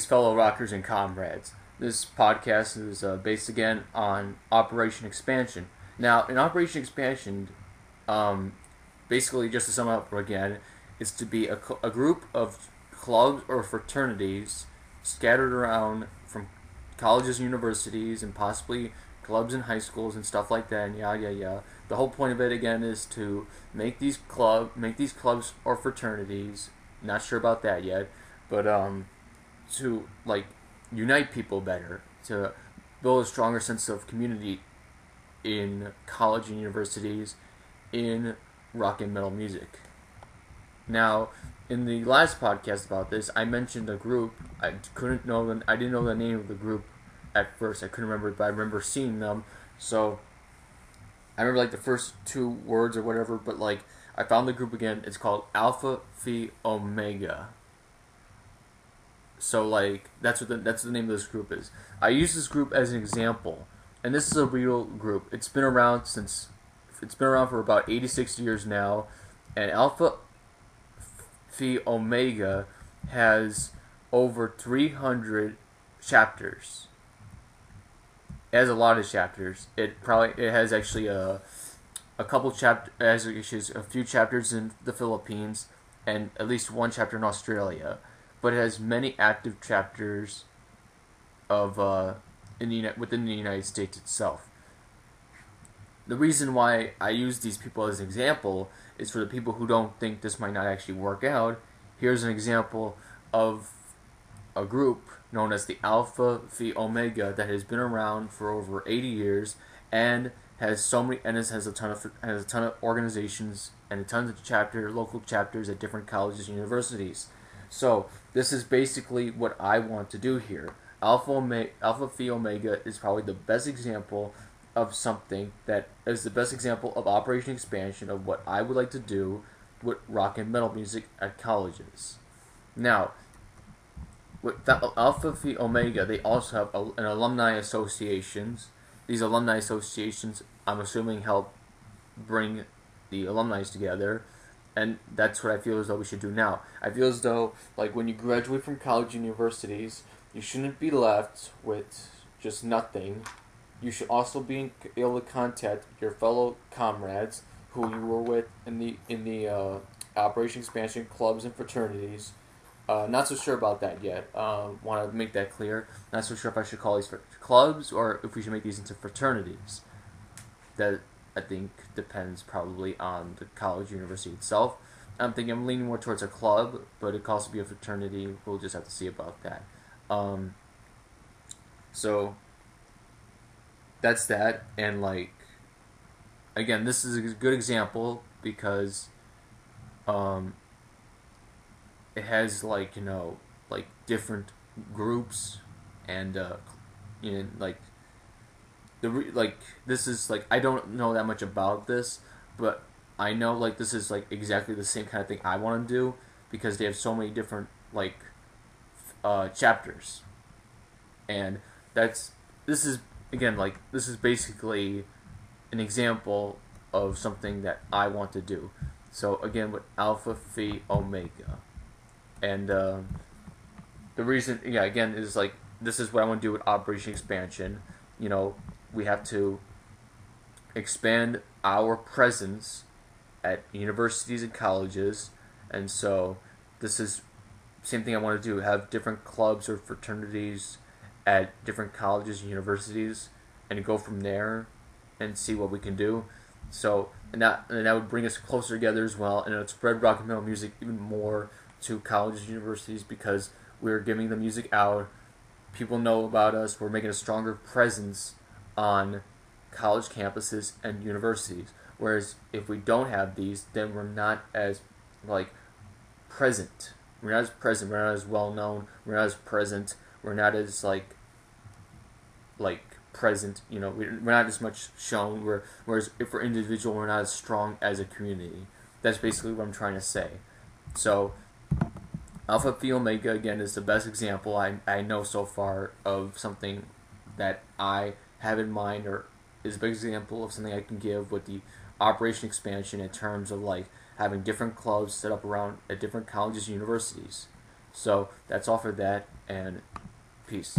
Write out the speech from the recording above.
Greetings, fellow rockers and comrades. This podcast is based again on Operation Expansion. Now, in Operation Expansion, basically, just to sum up again, is to be a group of clubs or fraternities scattered around from colleges, universities, and possibly clubs and high schools and stuff like that. And yeah. The whole point of it again is to make these clubs or fraternities. Not sure about that yet, but to unite people better, to build a stronger sense of community in college and universities in rock and metal music. Now, in the last podcast about this, I mentioned a group. I didn't know the name of the group at first. I couldn't remember it, but I remember seeing them. So I remember the first two words or whatever, but I found the group again. It's called Phi Omega. So that's the name of this group is. I use this group as an example, and this is a real group. It's been around for about 86 years now, and Phi Omega has over 300 chapters. It has a lot of chapters. It has actually a few chapters in the Philippines and at least one chapter in Australia. But it has many active chapters within the United States itself. The reason why I use these people as an example is for the people who don't think this might not actually work out. Here's an example of a group known as the Phi Omega that has been around for over 80 years and has a ton of organizations and a ton of local chapters at different colleges and universities. So this is basically what I want to do here. Phi Omega is probably the best example of something that is the best example of Operation Expansion of what I would like to do with rock and metal music at colleges. Now, with Phi Omega, they also have an alumni associations. These alumni associations, I'm assuming, help bring the alumni together. And that's what I feel as though we should do now. I feel as though, when you graduate from college and universities, you shouldn't be left with just nothing. You should also be able to contact your fellow comrades who you were with in the Operation Expansion clubs and fraternities. Not so sure about that yet. Want to make that clear. Not so sure if I should call these clubs or if we should make these into fraternities. That, I think, depends probably on the college university itself. I'm leaning more towards a club, but it could also be a fraternity. We'll just have to see about that. So that's that. And again, this is a good example because it has different groups and this is I don't know that much about this, but I know this is exactly the same kind of thing I want to do because they have so many different chapters, and this is basically an example of something that I want to do. So again, with Phi Omega, and the reason again is this is what I want to do with Operation Expansion. We have to expand our presence at universities and colleges, and so this is the same thing I want to do, have different clubs or fraternities at different colleges and universities, and go from there and see what we can do. So and that would bring us closer together as well, and it would spread rock and metal music even more to colleges and universities because we're giving the music out. People know about us. We're making a stronger presence on college campuses and universities. Whereas if we don't have these, then we're not as present. We're not as present. We're not as well known. We're not as present. We're not as present. We're not as much shown. Whereas if we're individual, we're not as strong as a community. That's basically what I'm trying to say. So Phi Omega again is the best example I know so far of something that I have in mind, or is a big example of something I can give with the Operation Expansion in terms of having different clubs set up around at different colleges and universities. So that's all for that, and peace.